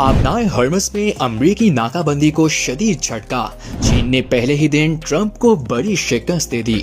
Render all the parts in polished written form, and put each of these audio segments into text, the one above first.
आबनाए Hermes में अमरीकी नाकाबंदी को शदीद झटका। चीन ने पहले ही दिन ट्रंप को बड़ी शिकस्त दे दी।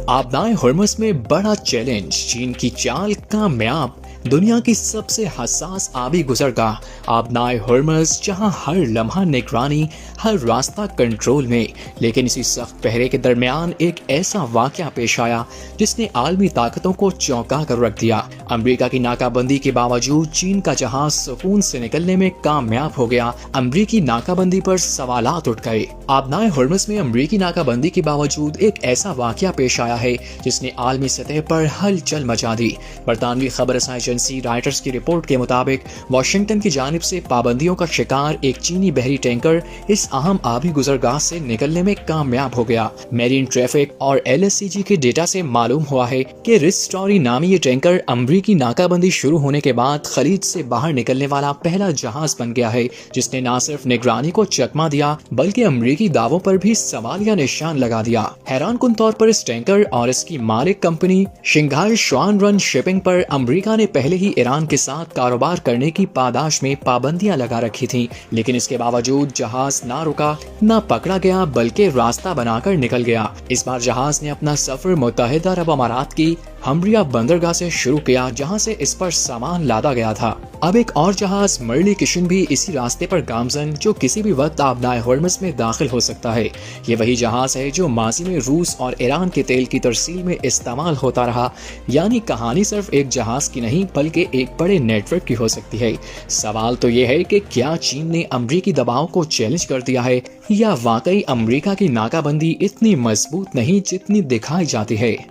आबनाए हर्मस में बड़ा चैलेंज, चीन की चाल कामयाब। दुनिया की सबसे हसास आबी गुजरगाह आबनाए हर्मस, जहां हर लम्हा निगरानी, हर रास्ता कंट्रोल में। लेकिन इसी सख्त पहरे के दरमियान एक ऐसा वाकया पेश आया जिसने आलमी ताकतों को चौंका कर रख दिया। अमेरिका की नाकाबंदी के बावजूद चीन का जहाज सुकून से निकलने में कामयाब हो गया। अमेरिकी नाकाबंदी पर सवालात उठ गए। आबनाए हर्मस में अमेरिकी नाकाबंदी के बावजूद एक ऐसा वाकया पेश आया है जिसने आलमी सतह पर हलचल मचा दी। बरतानवी खबर एजेंसी राइटर्स की रिपोर्ट के मुताबिक वाशिंगटन की जानिब से पाबंदियों का शिकार एक चीनी बहरी टैंकर इस अहम आबी गुजरगाह से निकलने में कामयाब हो गया। मेरीन ट्रैफिक और LSCG के डेटा से मालूम हुआ है कि रिच स्टोरी नामी ये टैंकर अमरीकी नाकाबंदी शुरू होने के बाद खलीज से बाहर निकलने वाला पहला जहाज बन गया है, जिसने न सिर्फ निगरानी को चकमा दिया बल्कि अमरीकी दावों पर भी सवालिया निशान लगा दिया। हैरान कुन तौर पर इस टैंकर और इसकी मालिक कंपनी शंघाई शुआनरन शिपिंग पर अमरीका ने पहले ही ईरान के साथ कारोबार करने की पादाश में पाबंदियां लगा रखी थीं, लेकिन इसके बावजूद जहाज ना रुका, ना पकड़ा गया, बल्कि रास्ता बनाकर निकल गया। इस बार जहाज ने अपना सफर मुत्तहिदा अरब अमारात की हमरिया बंदरगाह से शुरू किया, जहां से इस पर सामान लादा गया था। अब एक और जहाज मर्ली किशन भी इसी रास्ते पर गामजन, जो किसी भी वक्त आबनाए हर्मस में दाखिल हो सकता है। ये वही जहाज है जो माजी में रूस और ईरान के तेल की तरसील में इस्तेमाल होता रहा। यानी कहानी सिर्फ एक जहाज की नहीं बल्कि एक बड़े नेटवर्क की हो सकती है। सवाल तो ये है कि क्या चीन ने अमरीकी दबाव को चैलेंज कर दिया है, या वाकई अमरीका की नाकाबंदी इतनी मजबूत नहीं जितनी दिखाई जाती है।